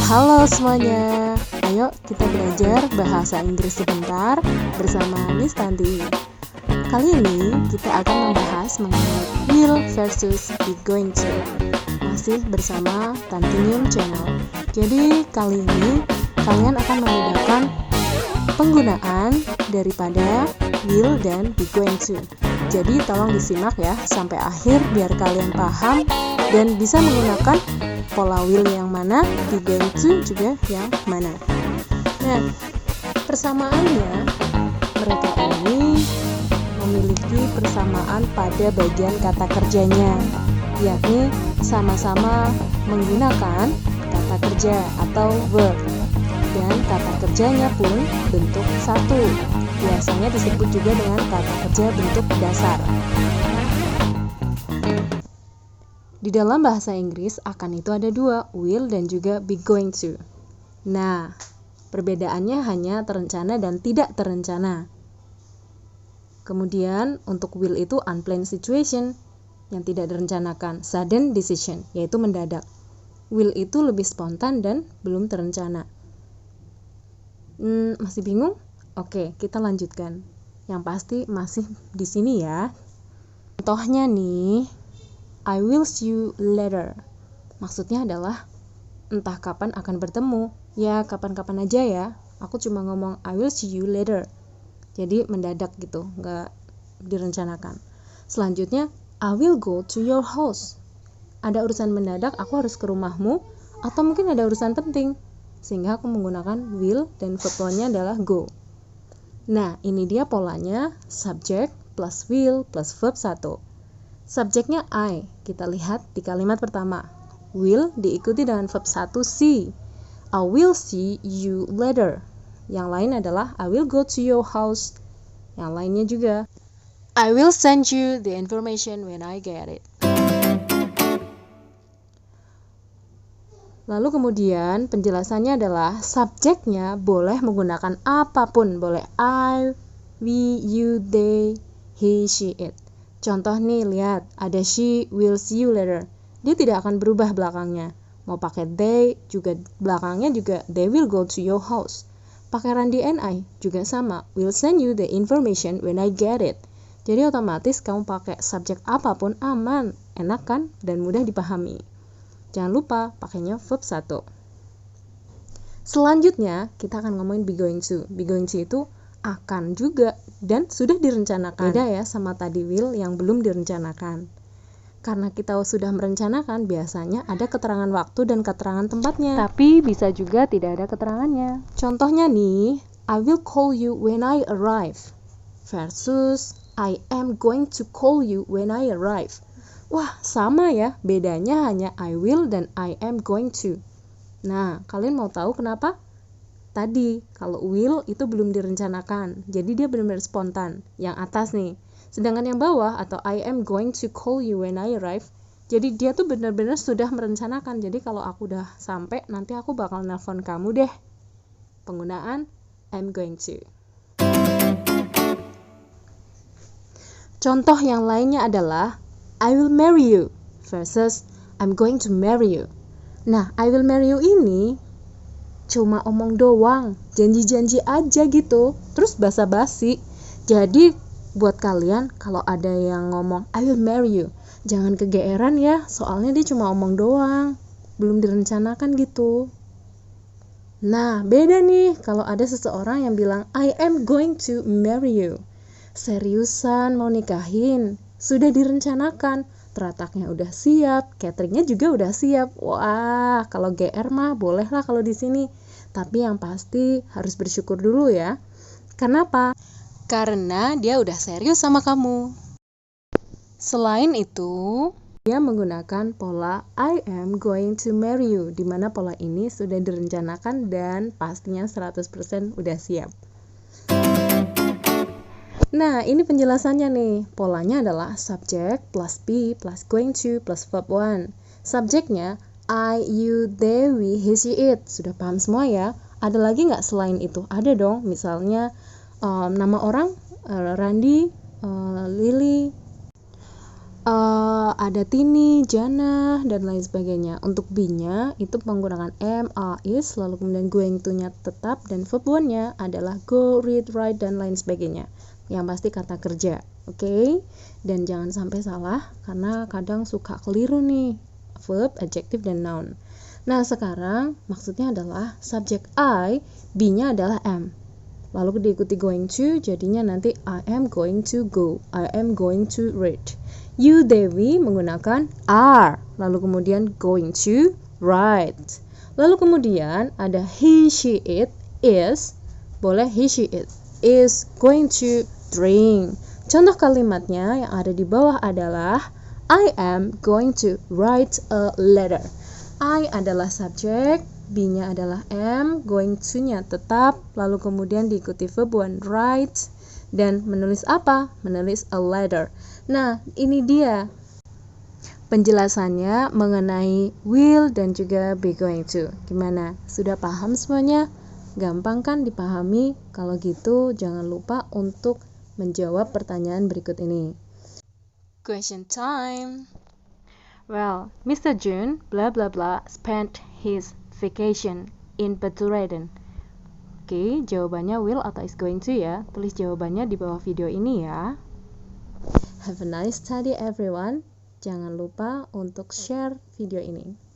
Halo semuanya, ayo kita belajar bahasa Inggris sebentar bersama Miss Tanti. Kali ini kita akan membahas mengenai will versus be going to. Masih bersama Tantinium Channel. Jadi kali ini kalian akan membedakan penggunaan daripada will dan be going to. Jadi tolong disimak ya sampai akhir biar kalian paham dan bisa menggunakan pola will yang mana, be going to juga yang mana. Nah, persamaannya mereka ini memiliki persamaan pada bagian kata kerjanya, yakni sama-sama menggunakan kata kerja atau verb, dan kata kerjanya pun bentuk satu. Biasanya disebut juga dengan kata kerja bentuk dasar. Di dalam bahasa Inggris akan itu ada dua, will dan juga be going to. Nah, perbedaannya hanya terencana dan tidak terencana. Kemudian untuk will itu unplanned situation, yang tidak direncanakan, sudden decision, yaitu mendadak. Will itu lebih spontan dan belum terencana. Masih bingung? Oke, kita lanjutkan. Yang pasti masih di sini ya. Contohnya nih, I will see you later. Maksudnya adalah entah kapan akan bertemu. Ya, kapan-kapan aja ya. Aku cuma ngomong I will see you later. Jadi mendadak gitu, nggak direncanakan. Selanjutnya, I will go to your house. Ada urusan mendadak, aku harus ke rumahmu. Atau mungkin ada urusan penting. Sehingga aku menggunakan will dan verb-nya adalah go. Nah, ini dia polanya, subject plus will plus verb 1. Subjeknya I, kita lihat di kalimat pertama. Will diikuti dengan verb 1 see. I will see you later. Yang lain adalah I will go to your house. Yang lainnya juga I will send you the information when I get it. Lalu kemudian penjelasannya adalah subjeknya boleh menggunakan apapun. Boleh I, we, you, they, he, she, it. Contoh nih, lihat, ada she will see you later. Dia tidak akan berubah belakangnya. Mau pakai they, juga belakangnya juga they will go to your house. Pakai Randy and I, juga sama. Will send you the information when I get it. Jadi otomatis kamu pakai subjek apapun aman, enak kan, dan mudah dipahami. Jangan lupa pakainya verb 1. Selanjutnya, kita akan ngomongin be going to. Be going to itu akan juga dan sudah direncanakan. Beda ya sama tadi will yang belum direncanakan. Karena kita sudah merencanakan, biasanya ada keterangan waktu dan keterangan tempatnya. Tapi bisa juga tidak ada keterangannya. Contohnya nih, I will call you when I arrive versus I am going to call you when I arrive. Wah, sama ya, bedanya hanya I will dan I am going to. Nah, kalian mau tahu kenapa? Tadi, kalau will itu belum direncanakan, jadi dia benar-benar spontan. Yang atas nih. Sedangkan yang bawah atau I am going to call you when I arrive, jadi dia tuh benar-benar sudah merencanakan. Jadi kalau aku udah sampai, nanti aku bakal nelpon kamu deh. Penggunaan I'm going to. Contoh yang lainnya adalah I will marry you versus I'm going to marry you. Nah, I will marry you ini cuma omong doang, janji-janji aja gitu, terus basa-basi. Jadi buat kalian kalau ada yang ngomong I will marry you, jangan kegeeran ya, soalnya dia cuma omong doang, belum direncanakan gitu. Nah, beda nih kalau ada seseorang yang bilang I am going to marry you. Seriusan mau nikahin, sudah direncanakan, terataknya udah siap, cateringnya juga udah siap. Wah, kalau GR mah bolehlah kalau di sini. Tapi yang pasti harus bersyukur dulu ya. Kenapa? Karena dia udah serius sama kamu. Selain itu, dia menggunakan pola I am going to marry you, di mana pola ini sudah direncanakan dan pastinya 100% udah siap. Nah, ini penjelasannya nih. Polanya adalah subject plus be plus going to plus verb 1. Subjeknya I, you, they, we, he, she, it. Sudah paham semua ya? Ada lagi nggak selain itu? Ada dong. Misalnya nama orang Randy, Lily. ada Tini, Jana, dan lain sebagainya. Untuk be-nya itu menggunakan am, are, is, lalu kemudian going to-nya tetap, dan verb one-nya adalah go, read, write, dan lain sebagainya. Yang pasti kata kerja, oke? Dan jangan sampai salah, karena kadang suka keliru nih, verb, adjective, dan noun. Nah, sekarang maksudnya adalah subjek I, be-nya adalah am. Lalu diikuti going to, jadinya nanti I am going to go, I am going to read. You, Dewi, menggunakan are, lalu kemudian going to write. Lalu kemudian ada he, she, it, is, boleh he, she, it, is going to drink. Contoh kalimatnya yang ada di bawah adalah I am going to write a letter. I adalah subjek, be-nya adalah am, going to-nya tetap, lalu kemudian diikuti verb one, write, dan menulis apa? Menulis a letter. Nah, ini dia penjelasannya mengenai will dan juga be going to. Gimana? Sudah paham semuanya? Gampang kan dipahami? Kalau gitu, jangan lupa untuk menjawab pertanyaan berikut ini. Question time. Well, Mr. Jun, blah blah blah, spent his vacation in Baturadden. Oke, jawabannya will atau is going to ya. Tulis jawabannya di bawah video ini ya. Have a nice study everyone. Jangan lupa untuk share video ini.